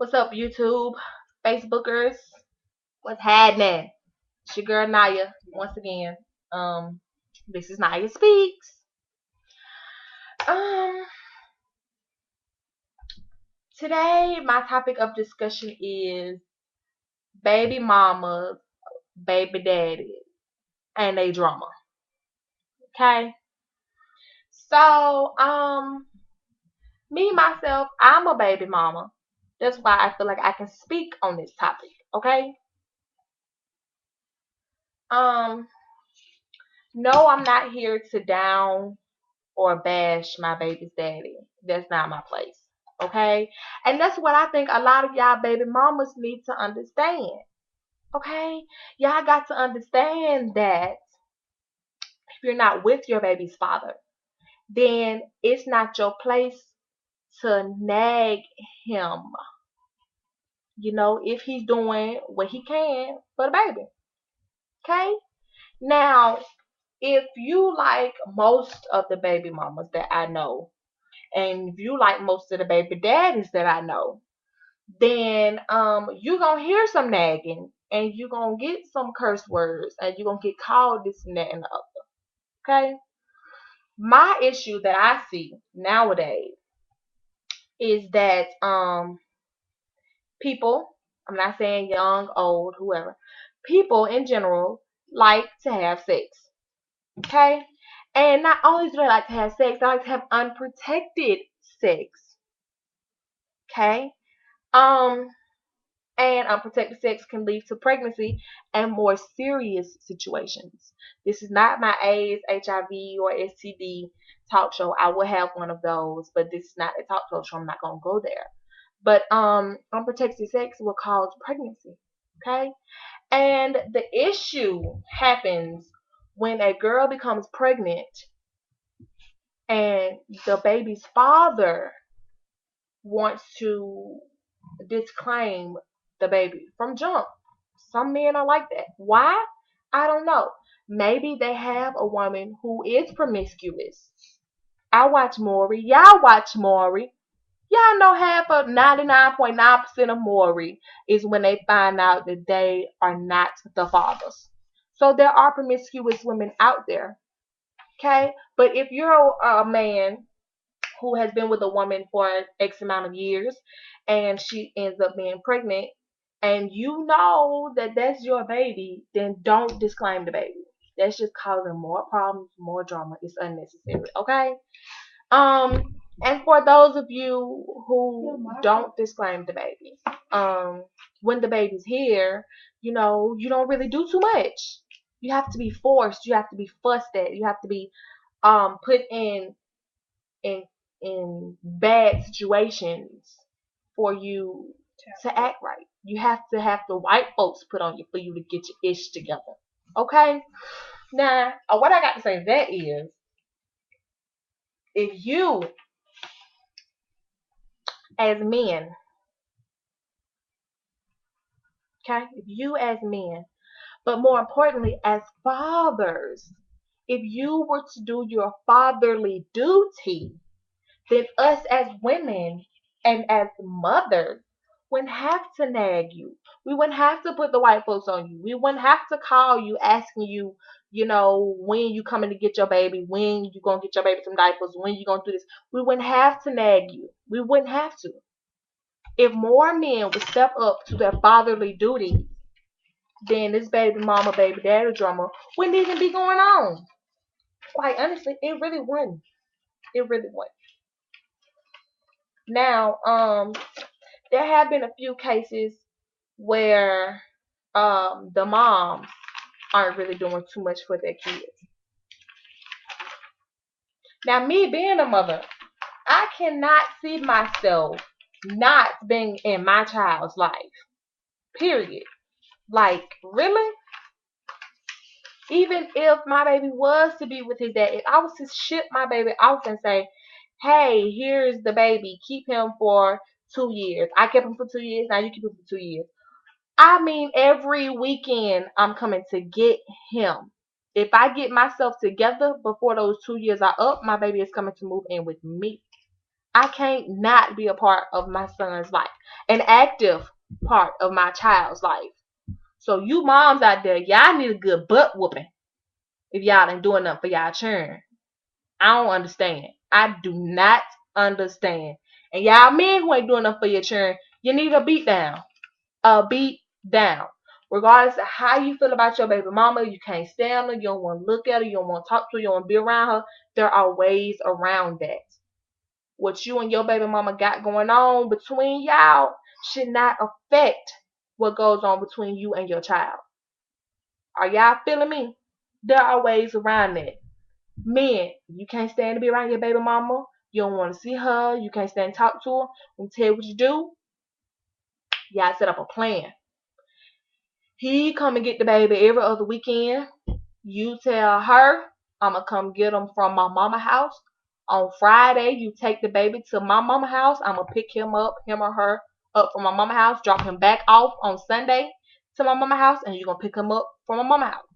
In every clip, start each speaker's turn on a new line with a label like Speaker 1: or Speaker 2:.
Speaker 1: What's up, YouTube, Facebookers? What's happening? It's your girl Niaya once again. Um, this is Niaya Speaks. Um, Today my topic of discussion is baby mamas, baby daddies, and they drama. Okay, so me myself, I'm a baby mama. That's why I feel like I can speak on this topic. Okay. Um, no, I'm not here to down or bash my baby's daddy. That's not my place. Okay? And that's what I think a lot of y'all baby mamas need to understand. Okay? Y'all got to understand that if you're not with your baby's father, then it's not your place to nag him. If he's doing what he can for the baby. Okay? Now, if you like most of the baby mamas that I know, and if you like most of the baby daddies that I know, then you gonna hear some nagging and you gonna get some curse words and you gonna get called this and that and the other. Okay? My issue that I see nowadays is that people, I'm not saying young, old, whoever, people in general like to have sex. Okay? And not only do they like to have sex, they like to have unprotected sex. Okay? Um and unprotected sex can lead to pregnancy and more serious situations. This is not my AIDS, HIV, or STD talk show. I will have one of those, but this is not a talk show. I'm not gonna go there. But unprotected sex will cause pregnancy. Okay, and the issue happens when a girl becomes pregnant and the baby's father wants to disclaim the baby from jump. Some men are like that. Why? I don't know. Maybe they have a woman who is promiscuous. I watch Maury. Y'all watch Maury. Y'all know half of 99.9% of Maury is when they find out that they are not the fathers. So there are promiscuous women out there. Okay? But if you're a man who has been with a woman for X amount of years and she ends up being pregnant and you know that that's your baby, then don't disclaim the baby. That's just causing more problems, more drama. It's unnecessary. Okay? Um, and for those of you who don't disclaim the baby, when the baby's here, you don't really do too much. You have to be forced. You have to be fussed at. You have to be put in bad situations for you to act right. You have to have the white folks put on you for you to get your ish together. Okay? Now, what I got to say to that is if you as men, okay, if you as men, but more importantly as fathers, if you were to do your fatherly duty, then us as women and as mothers wouldn't have to nag you. We wouldn't have to put the white folks on you. We wouldn't have to call you asking you, when you coming to get your baby, when you gonna get your baby some diapers, when you gonna do this. We wouldn't have to nag you. We wouldn't have to. If more men would step up to their fatherly duty, then this baby mama, baby daddy drama wouldn't even be going on. Quite honestly, it really wouldn't. It really wouldn't. Now, there have been a few cases where the moms aren't really doing too much for their kids. Now, me being a mother, I cannot see myself not being in my child's life. Period. Like, really? Even if my baby was to be with his dad, if I was to ship my baby off and say, hey, here's the baby, keep him for 2 years. I kept him for 2 years, now you keep him for 2 years. I mean, every weekend I'm coming to get him. If I get myself together before those 2 years are up, my baby is coming to move in with me. I can't not be a part of my son's life, an active part of my child's life. So you moms out there, y'all need a good butt whooping if y'all ain't doing nothing for y'all children. I don't understand. I do not understand. And y'all men who ain't doing nothing for your children, you need a beat down. A beat down. Regardless of how you feel about your baby mama, you can't stand her, you don't want to look at her, you don't want to talk to her, you don't want to be around her. There are ways around that. What you and your baby mama got going on between y'all should not affect what goes on between you and your child. Are y'all feeling me? There are ways around that. Men, you can't stand to be around your baby mama. You don't want to see her. You can't stand to talk to her. Let me tell you what you do. Y'all set up a plan. He come and get the baby every other weekend. You tell her, I'm going to come get him from my mama house. On Friday, you take the baby to my mama house. I'm going to pick him up, him or her, up from my mama house, drop him back off on Sunday to my mama house, and you're going to pick him up from my mama house.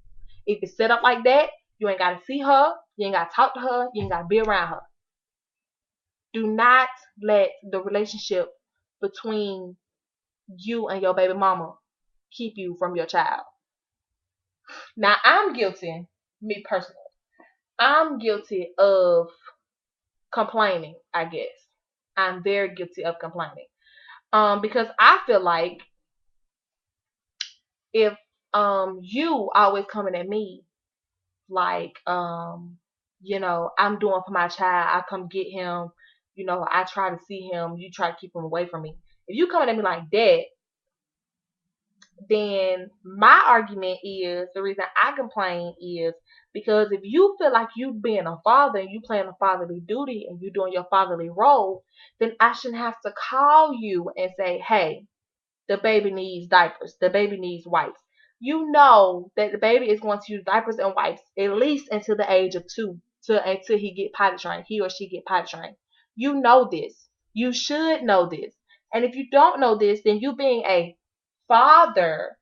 Speaker 1: If it's set up like that, you ain't got to see her. You ain't got to talk to her. You ain't got to be around her. Do not let the relationship between you and your baby mama keep you from your child. Now, I'm guilty, me personally. I'm guilty of complaining, I guess. I'm very guilty of complaining. Because I feel like if you always coming at me like I'm doing for my child, I come get him, I try to see him, you try to keep him away from me. If you coming at me like that, then my argument is the reason I complain is because if you feel like you being a father and you playing a fatherly duty and you doing your fatherly role, then I shouldn't have to call you and say, hey, the baby needs diapers, the baby needs wipes. You know that the baby is going to use diapers and wipes at least until the age of 2, until he get potty trained, he or she get potty trained. You know this. You should know this. And if you don't know this, then you being a father,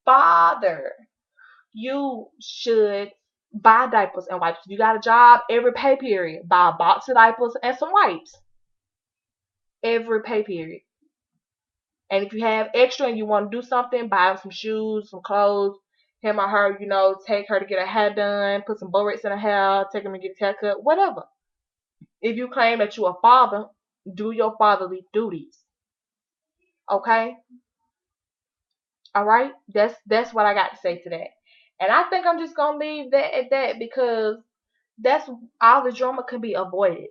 Speaker 1: father, you should buy diapers and wipes. If you got a job, every pay period, buy a box of diapers and some wipes. Every pay period. And if you have extra and you want to do something, buy some shoes, some clothes, him or her, take her to get her hair done, put some Borex in her hair, take him to get a haircut, whatever. If you claim that you're a father, do your fatherly duties. Okay? All right? That's what I got to say to that. And I think I'm just gonna leave that at that because that's all the drama can be avoided.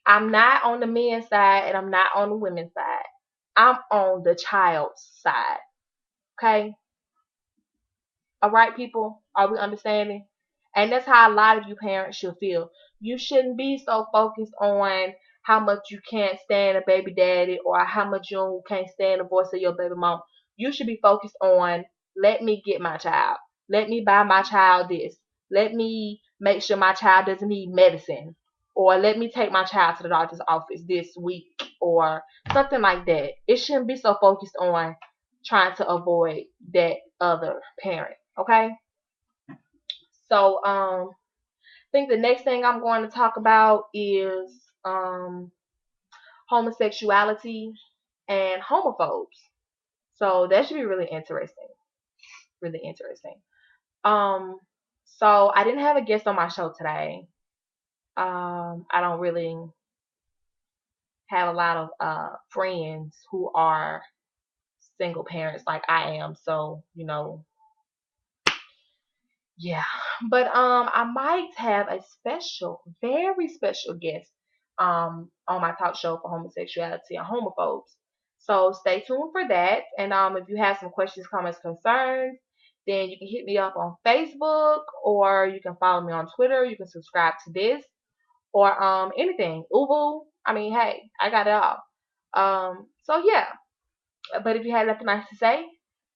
Speaker 1: I'm not on the men's side and I'm not on the women's side. I'm on the child's side. Okay? All right, people? Are we understanding? And that's how a lot of you parents should feel. You shouldn't be so focused on how much you can't stand a baby daddy or how much you can't stand the voice of your baby mom. You should be focused on let me get my child. Let me buy my child this. Let me make sure my child doesn't need medicine. Or let me take my child to the doctor's office this week or something like that. It shouldn't be so focused on trying to avoid that other parent. Okay? So I think the next thing I'm going to talk about is homosexuality and homophobes. So that should be really interesting. Really interesting. Um so I didn't have a guest on my show today. I don't really have a lot of friends who are single parents like I am. So, yeah, but I might have a special, very special guest on my talk show for homosexuality and homophobes. So stay tuned for that. And if you have some questions, comments, concerns, then you can hit me up on Facebook or you can follow me on Twitter. You can subscribe to this or anything. Ubu. I mean, hey, I got it all. So yeah. But if you had nothing nice to say,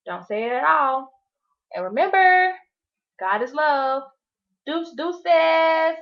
Speaker 1: don't say it at all. And remember, God is love. Deuce deuces.